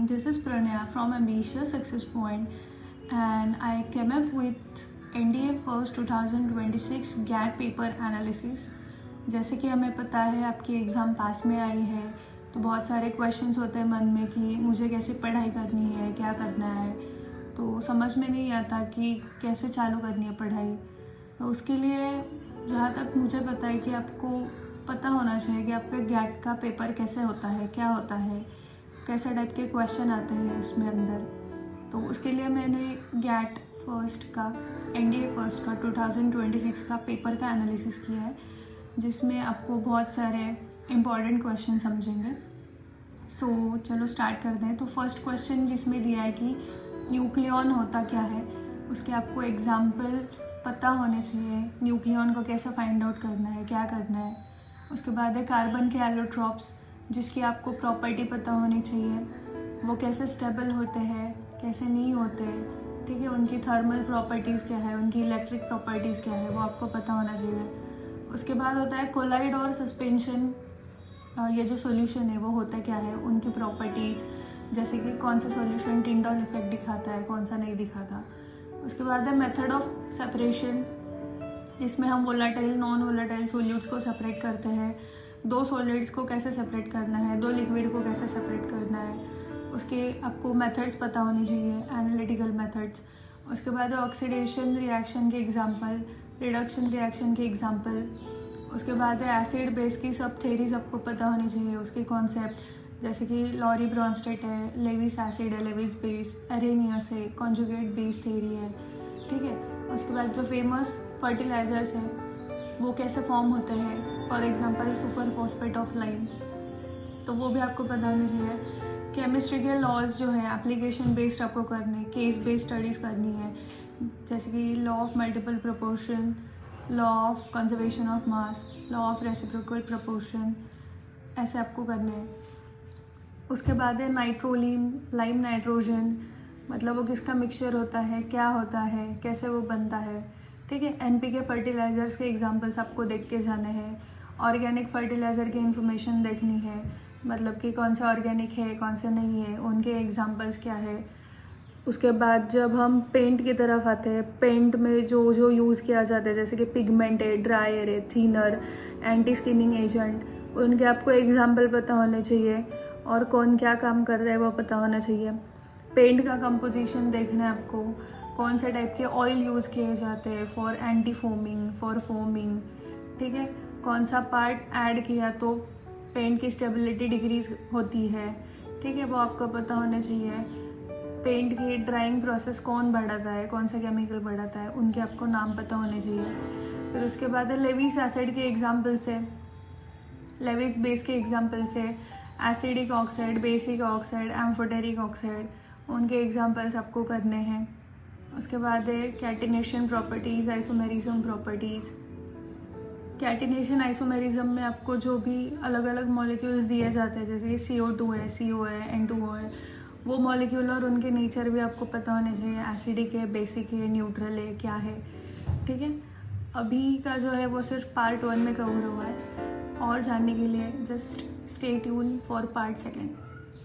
morning. This is Pranaya from Ambitious Success Point, and I came up with NDA First 2026 GAT paper analysis. जैसे कि हमें पता है आपकी एग्ज़ाम पास में आई है, तो बहुत सारे क्वेश्चंस होते हैं मन में कि मुझे कैसे पढ़ाई करनी है, क्या करना है, तो समझ में नहीं आता कि कैसे चालू करनी है पढ़ाई। तो उसके लिए जहाँ तक मुझे पता है कि आपको पता होना चाहिए कि आपका गैट का पेपर कैसे होता है, क्या होता है, कैसे टाइप के क्वेश्चन आते हैं उसमें अंदर। तो उसके लिए मैंने गैट फर्स्ट का NDA फर्स्ट का 2026 का पेपर का एनालिसिस किया है, जिसमें आपको बहुत सारे इम्पॉर्टेंट क्वेश्चन समझेंगे। सो चलो स्टार्ट करते हैं। तो फर्स्ट क्वेश्चन जिसमें दिया है कि न्यूक्लियॉन होता क्या है, उसके आपको एग्जाम्पल पता होने चाहिए। न्यूक्लियॉन को कैसे फाइंड आउट करना है, क्या करना है। उसके बाद है कार्बन के एलोट्रॉप्स, जिसकी आपको प्रॉपर्टी पता होनी चाहिए। वो कैसे स्टेबल होते हैं, कैसे नहीं होते, ठीक है, उनकी थर्मल प्रॉपर्टीज़ क्या है, उनकी इलेक्ट्रिक प्रॉपर्टीज़ क्या है, वो आपको पता होना चाहिए। उसके बाद होता है कोलाइड और सस्पेंशन, ये जो सॉल्यूशन है वो होता क्या है, उनकी प्रॉपर्टीज़, जैसे कि कौन सा सॉल्यूशन टिंडॉल इफेक्ट दिखाता है, कौन सा नहीं दिखाता। उसके बाद है मेथड ऑफ सेपरेशन, जिसमें हम वोलाटाइल नॉन वोलाटाइल सॉल्यूट्स को सेपरेट करते हैं। दो सॉलिड्स को कैसे सेपरेट करना है, दो लिक्विड को कैसे सेपरेट करना है, उसके आपको मेथड्स पता होनी चाहिए, एनालिटिकल मेथड्स। उसके बाद ऑक्सीडेशन रिएक्शन के एग्जांपल, रिडक्शन रिएक्शन के एग्जांपल। उसके बाद है एसिड बेस की सब थेरीज आपको पता होनी चाहिए, उसके कॉन्सेप्ट, जैसे कि लॉरी ब्रॉन्स्टेड है, लेविस एसिड है, लेविस बेस, अरेनियस है, कॉन्जुगेट बेस थेरी है, ठीक है। उसके बाद जो फेमस फर्टिलाइजर्स हैं वो कैसे फॉर्म होते हैं, for example super phosphate of lime, तो वो भी आपको पता होनी चाहिए। केमिस्ट्री के लॉज जो है एप्लीकेशन बेस्ड आपको करने, केस बेस्ड स्टडीज़ करनी है, जैसे कि law of multiple proportion, law of conservation of mass, law of reciprocal proportion, ऐसे आपको करने हैं। उसके बाद है नाइट्रोलीन, लाइम नाइट्रोजन, मतलब वो किसका मिक्सचर होता है, क्या होता है, कैसे वो बनता है, ठीक है। NPK फर्टिलाइज़र्स के एग्जांपल्स आपको देख के जाने हैं। ऑर्गेनिक फर्टिलाइज़र की इन्फॉर्मेशन देखनी है, मतलब कि कौन सा ऑर्गेनिक है, कौन से नहीं है, उनके एग्जांपल्स क्या है। उसके बाद जब हम पेंट की तरफ आते हैं, पेंट में जो जो यूज़ किया जाता है, जैसे कि पिगमेंट है, ड्रायर है, थिनर, एंटी स्किनिंग एजेंट, उनके आपको एग्जाम्पल पता होने चाहिए और कौन क्या काम कर रहा है वो पता होना चाहिए। पेंट का कंपोजिशन देखना है आपको, कौन से टाइप के ऑयल यूज़ किए जाते हैं for anti foaming, for foaming, ठीक है। कौन सा पार्ट ऐड किया तो पेंट की स्टेबिलिटी डिक्रीज होती है, ठीक है, वो आपको पता होना चाहिए। पेंट की ड्राइंग प्रोसेस कौन बढ़ाता है, कौन सा केमिकल बढ़ाता है, उनके आपको नाम पता होने चाहिए। फिर उसके बाद है लेविस एसिड के एग्जाम्पल से, लेविस बेस के एग्जाम्पल से acidic oxide, basic oxide, amphoteric oxide, उनके एग्जाम्पल्स आपको करने हैं। उसके बाद है catenation properties, isomerism properties. Catenation isomerism में आपको जो भी अलग अलग मॉलिक्यूल्स दिए जाते हैं, जैसे कि CO2 है, CO है, N2O है, वो मॉलिक्यूल और उनके नेचर भी आपको पता होने चाहिए। एसिडिक है, बेसिक है, न्यूट्रल है, क्या है, ठीक है। अभी का जो है वो सिर्फ पार्ट 1 में कवर हुआ है, और जानने के लिए just stay tune for part 2।